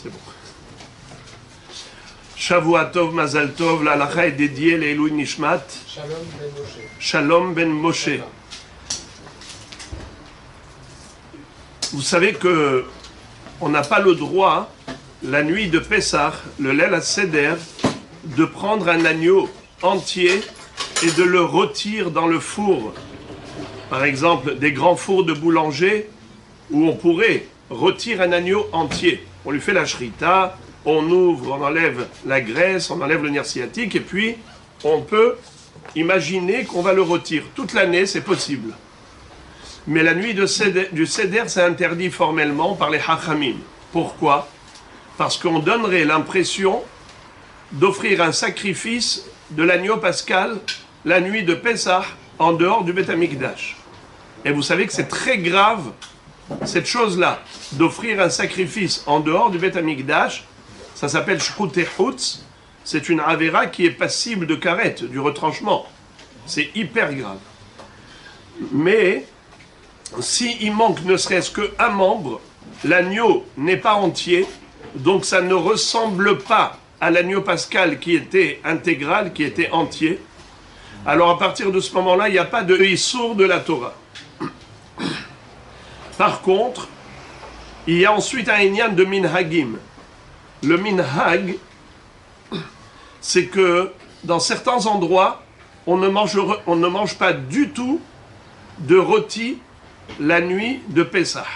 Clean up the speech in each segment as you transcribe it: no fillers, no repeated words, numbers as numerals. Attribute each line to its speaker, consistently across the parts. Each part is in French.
Speaker 1: C'est bon. Shavua Tov, Mazal Tov, la halacha est dédiée l'Elui Nishmat. Shalom ben Moshe. Vous savez que on n'a pas le droit, la nuit de Pessah, le Leil HaSeder, de prendre un agneau entier et de le rôtir dans le four. Par exemple, des grands fours de boulanger où on pourrait rôtir un agneau entier. On lui fait la shrita, on ouvre, on enlève la graisse, on enlève le nerf sciatique et puis on peut imaginer qu'on va le rôtir. Toute l'année, c'est possible. Mais la nuit du Seder, c'est interdit formellement par les Hachamim. Pourquoi? Parce qu'on donnerait l'impression d'offrir un sacrifice de l'agneau pascal la nuit de Pessah en dehors du Beth Amikdash. Et vous savez que c'est très grave, cette chose-là, d'offrir un sacrifice en dehors du Beth Amikdash. Ça s'appelle Shchut Echutz. C'est une avéra qui est passible de karet, du retranchement. C'est hyper grave. Mais s'il manque ne serait-ce qu'un membre, l'agneau n'est pas entier, donc ça ne ressemble pas à l'agneau pascal qui était intégral, qui était entier. Alors à partir de ce moment-là, il n'y a pas de issour de la Torah. Par contre, il y a ensuite un inyan de minhagim. Le minhag, c'est que dans certains endroits, on ne mange pas du tout de rôti la nuit de Pessah.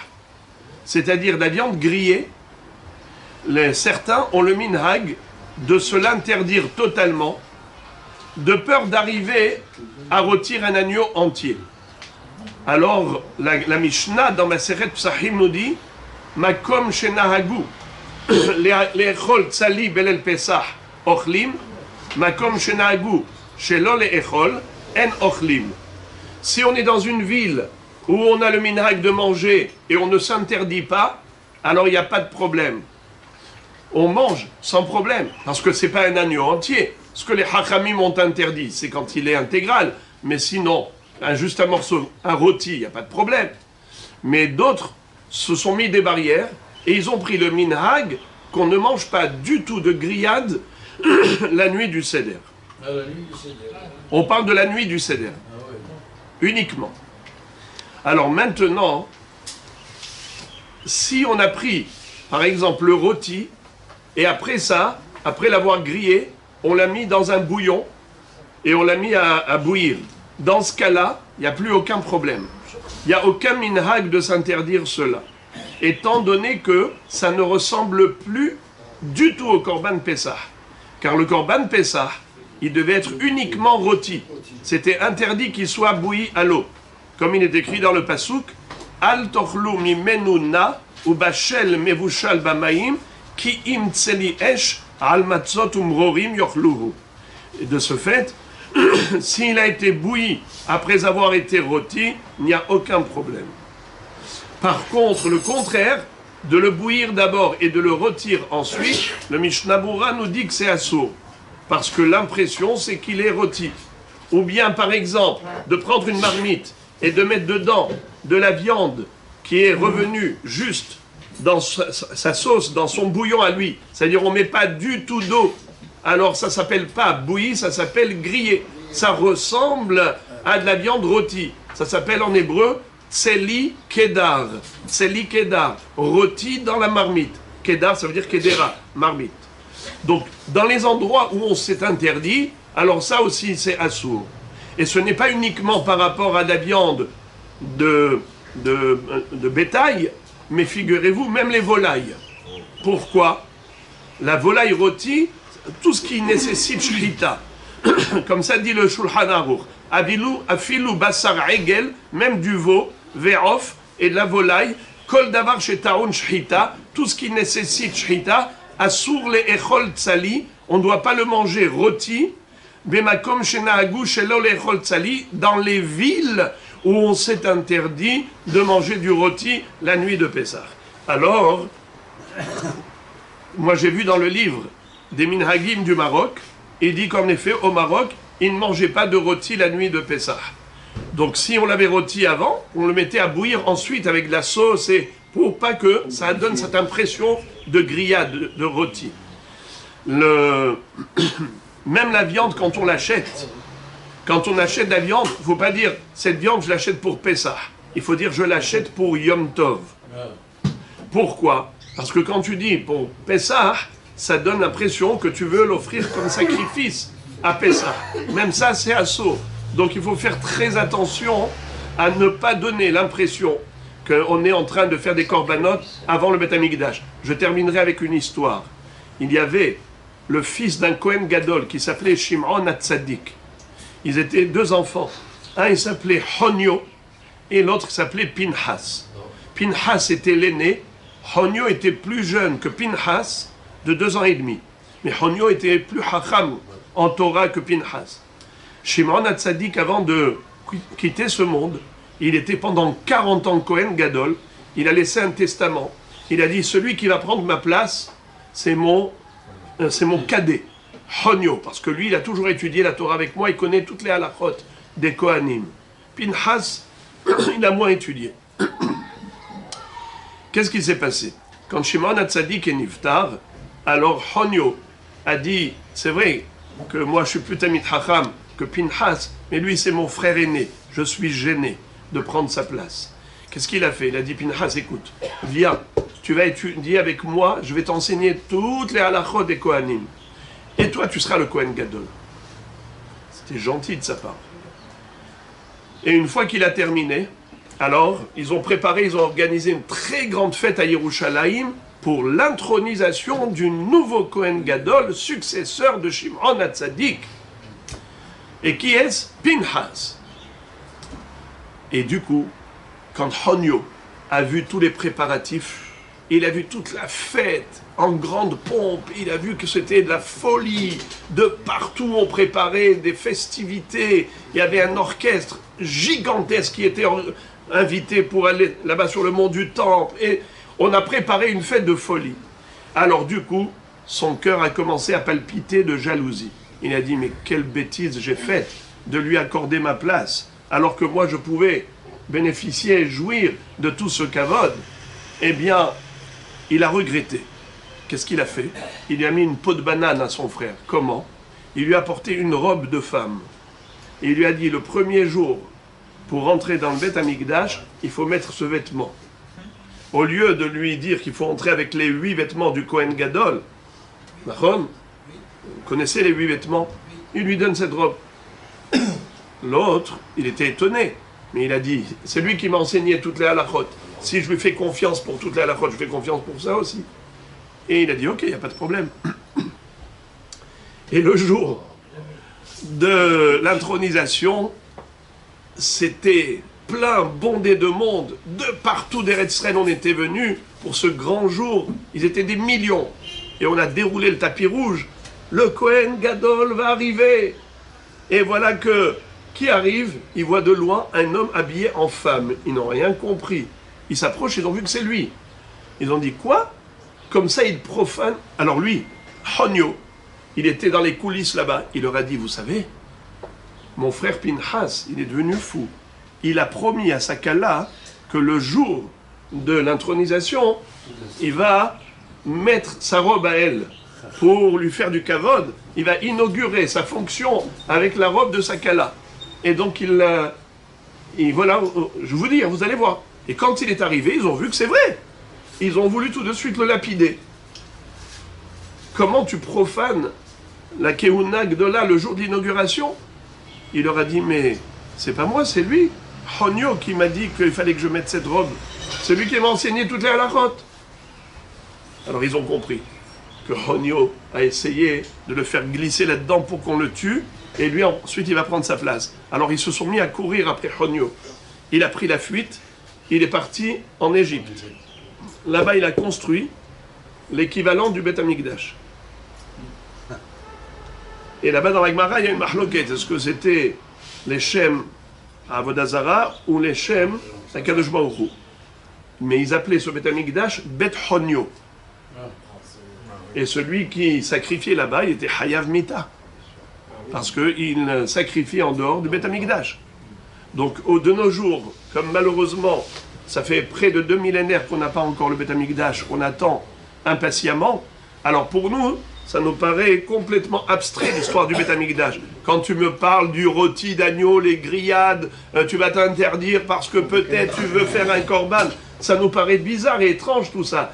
Speaker 1: C'est-à-dire de la viande grillée. Certains ont le minhag de se l'interdire totalement, de peur d'arriver à rôtir un agneau entier. Alors, la Mishnah dans Maseret Psachim nous dit Makom shenahagu le'echol tzali belel Pesach ochlim, Makom shenahagu shelo le'echol en ochlim. Si on est dans une ville où on a le minhag de manger et on ne s'interdit pas, alors il n'y a pas de problème. On mange sans problème, parce que ce n'est pas un agneau entier. Ce que les Hachamim ont interdit, c'est quand il est intégral. Mais sinon, juste un morceau, un rôti, il n'y a pas de problème. Mais d'autres se sont mis des barrières et ils ont pris le minhag qu'on ne mange pas du tout de grillade la nuit du Seder.
Speaker 2: Ah, la nuit du Seder.
Speaker 1: On parle de la nuit du Seder.
Speaker 2: Ah, ouais.
Speaker 1: Uniquement. Alors maintenant, si on a pris, par exemple, le rôti, et après ça, après l'avoir grillé, on l'a mis dans un bouillon, et on l'a mis à bouillir. Dans ce cas-là, il n'y a plus aucun problème. Il n'y a aucun minhag de s'interdire cela. Étant donné que ça ne ressemble plus du tout au Korban Pessah. Car le Korban Pessah, il devait être uniquement rôti. C'était interdit qu'il soit bouilli à l'eau. Comme il est écrit dans le Pasuk, Al tochlu mimenu na ubashel mevushal bamaim ki im tseli esh al matzot umrorim yochluhu. Et de ce fait, s'il a été bouilli après avoir été rôti, il n'y a aucun problème. Par contre, le contraire, de le bouillir d'abord et de le rôtir ensuite, le Mishnah Berurah nous dit que c'est assourd. Parce que l'impression, c'est qu'il est rôti. Ou bien, par exemple, de prendre une marmite et de mettre dedans de la viande qui est revenue juste dans sa sauce, dans son bouillon à lui. C'est-à-dire on ne met pas du tout d'eau. Alors ça ne s'appelle pas bouilli, ça s'appelle grillé. Ça ressemble à de la viande rôtie. Ça s'appelle en hébreu tseli kedar. Tseli kedar, rôti dans la marmite. Kedar, ça veut dire kedera, marmite. Donc dans les endroits où on s'est interdit, alors ça aussi c'est assourd. Et ce n'est pas uniquement par rapport à la viande de bétail, mais figurez-vous, même les volailles. Pourquoi? La volaille rôtie, tout ce qui nécessite shrita, comme ça dit le Shulchan Aruch, afilu basar egel, même du veau, ve'of, et de la volaille, kol davar shetaun shrita, tout ce qui nécessite shrita, assour les echol tsali, on ne doit pas le manger rôti, bemakom shenahagu shelo le echol tsali, dans les villes où on s'est interdit de manger du rôti la nuit de Pessah. Alors, moi j'ai vu dans le livre des Minhagim du Maroc, il dit qu'en effet, au Maroc, ils ne mangeaient pas de rôti la nuit de Pessah. Donc si on l'avait rôti avant, on le mettait à bouillir ensuite avec de la sauce et pour pas que ça donne cette impression de grillade, de rôti. Même la viande, quand on l'achète, de la viande, il ne faut pas dire cette viande, je l'achète pour Pessah. Il faut dire je l'achète pour Yom Tov. Pourquoi? Parce que quand tu dis pour Pessah, ça donne l'impression que tu veux l'offrir comme sacrifice à Pessah. Même ça, c'est assourd. Donc il faut faire très attention à ne pas donner l'impression qu'on est en train de faire des corbanotes avant le Beth Amikdash. Je terminerai avec une histoire. Il y avait le fils d'un Kohen Gadol qui s'appelait Shimon Hatzadik. Ils étaient deux enfants. Un, il s'appelait Honio, et l'autre s'appelait Pinhas. Pinhas était l'aîné. Honio était plus jeune que Pinhas, de 2 ans et demi. Mais Honio était plus hacham en Torah que Pinhas. Shimon Hatzadik, avant de quitter ce monde, il était pendant 40 ans Kohen Gadol, il a laissé un testament. Il a dit, celui qui va prendre ma place, c'est mon cadet, Honio, parce que lui, il a toujours étudié la Torah avec moi, il connaît toutes les halachot des Kohanim. Pinhas, il a moins étudié. Qu'est-ce qui s'est passé? Quand Shimon Hatzadik est niftar, alors Honio a dit, c'est vrai que moi je suis plus Tamid Chacham que Pinhas, mais lui c'est mon frère aîné, je suis gêné de prendre sa place. Qu'est-ce qu'il a fait? Il a dit, Pinhas, écoute, viens, tu vas étudier avec moi, je vais t'enseigner toutes les halachot des Kohanim. Et toi, tu seras le Kohen Gadol. C'était gentil de sa part. Et une fois qu'il a terminé, alors, ils ont organisé une très grande fête à Yerushalayim pour l'intronisation du nouveau Kohen Gadol, successeur de Shimon Hatzadik. Et qui est-ce? Pinhas. Et du coup, quand Honio a vu tous les préparatifs, il a vu toute la fête en grande pompe, il a vu que c'était de la folie, de partout on préparait des festivités, il y avait un orchestre gigantesque qui était invité pour aller là-bas sur le mont du Temple, et on a préparé une fête de folie. Alors du coup, son cœur a commencé à palpiter de jalousie. Il a dit, mais quelle bêtise j'ai faite de lui accorder ma place, alors que moi je pouvais bénéficier et jouir de tout ce kavod. Eh bien, il a regretté. Qu'est-ce qu'il a fait? Il lui a mis une peau de banane à son frère. Comment? Il lui a apporté une robe de femme. Et il lui a dit, le premier jour, pour rentrer dans le Beth Amikdash, il faut mettre ce vêtement. Au lieu de lui dire qu'il faut entrer avec les 8 vêtements du Kohen Gadol, vous connaissez les 8 vêtements? Il lui donne cette robe. L'autre, il était étonné. Mais il a dit, c'est lui qui m'a enseigné toutes les halachot. Si je lui fais confiance pour toutes les halachot, je fais confiance pour ça aussi. Et il a dit, ok, il n'y a pas de problème. Et le jour de l'intronisation, c'était plein, bondé de monde. De partout d'Eretz Israël, on était venus pour ce grand jour. Ils étaient des millions. Et on a déroulé le tapis rouge. Le Kohen Gadol va arriver. Et voilà que, qui arrive? Il voit de loin un homme habillé en femme. Ils n'ont rien compris. Ils s'approchent, ils ont vu que c'est lui. Ils ont dit, quoi? Comme ça, il profane. Alors lui, Honio, il était dans les coulisses là-bas. Il leur a dit, vous savez, mon frère Pinhas, il est devenu fou. Il a promis à sa kala que le jour de l'intronisation, il va mettre sa robe à elle pour lui faire du kavod. Il va inaugurer sa fonction avec la robe de sa kala. Et donc voilà, je vous dis, vous allez voir. Et quand il est arrivé, ils ont vu que c'est vrai. Ils ont voulu tout de suite le lapider. Comment tu profanes la Keuna Gdola le jour de l'inauguration? Il leur a dit, mais c'est pas moi, c'est lui. Honio qui m'a dit qu'il fallait que je mette cette robe. C'est lui qui m'a enseigné toutes les halachot. Alors ils ont compris que Honio a essayé de le faire glisser là-dedans pour qu'on le tue, et lui ensuite il va prendre sa place. Alors ils se sont mis à courir après Honio. Il a pris la fuite, il est parti en Égypte. Là-bas il a construit l'équivalent du Beth Amikdash. Et là-bas dans la Gemara il y a une mahloket. Est-ce que c'était les Shem à Avodah Zara ou les Shem à Kadosh Baruch Hu? Mais ils appelaient ce Beth Amikdash Beth Honio. Et celui qui sacrifiait là-bas, il était Hayav Mita. Parce qu'il sacrifiait en dehors du Beth Amikdash. Donc, de nos jours, comme malheureusement, ça fait près de 2 millénaires qu'on n'a pas encore le Beth Amikdash, on attend impatiemment. Alors pour nous, ça nous paraît complètement abstrait l'histoire du Beth Amikdash. Quand tu me parles du rôti d'agneau, les grillades, tu vas t'interdire parce que peut-être tu veux faire un korban. Ça nous paraît bizarre et étrange tout ça.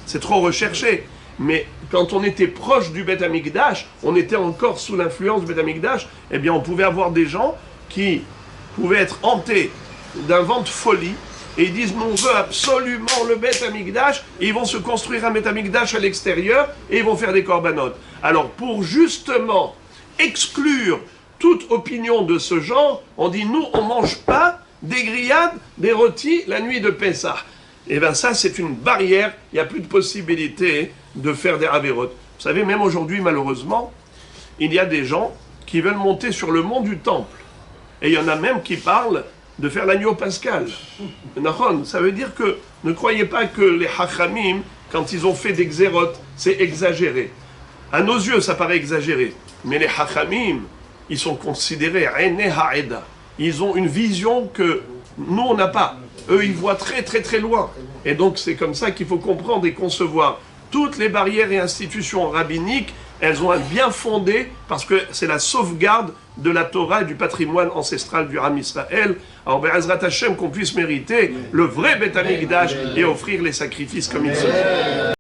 Speaker 1: C'est trop recherché. Mais quand on était proche du Beth Amikdash, on était encore sous l'influence du Beth Amikdash, eh bien on pouvait avoir des gens qui pouvaient être hantés d'un vent de folie, et ils disent, nous on veut absolument le Beth Amikdash, et ils vont se construire un Beth Amikdash à l'extérieur, et ils vont faire des korbanot. Alors pour justement exclure toute opinion de ce genre, on dit, nous on ne mange pas des grillades, des rôtis la nuit de Pessah. Et bien ça c'est une barrière, il n'y a plus de possibilité de faire des avérotes. Vous savez, même aujourd'hui malheureusement, il y a des gens qui veulent monter sur le mont du temple. Et il y en a même qui parlent de faire l'agneau pascal. Ça veut dire que, ne croyez pas que les hachamim, quand ils ont fait des xérotes, c'est exagéré. À nos yeux, ça paraît exagéré. Mais les hachamim, ils sont considérés Ene Ha'eda. Ils ont une vision que nous, on n'a pas. Eux, ils voient très très très loin. Et donc, c'est comme ça qu'il faut comprendre et concevoir. Toutes les barrières et institutions rabbiniques, elles ont un bien fondé parce que c'est la sauvegarde de la Torah et du patrimoine ancestral du Ham Israël. Alors, Be'ezrat Hashem, qu'on puisse mériter le vrai Beth Amikdash et offrir les sacrifices comme il se dit.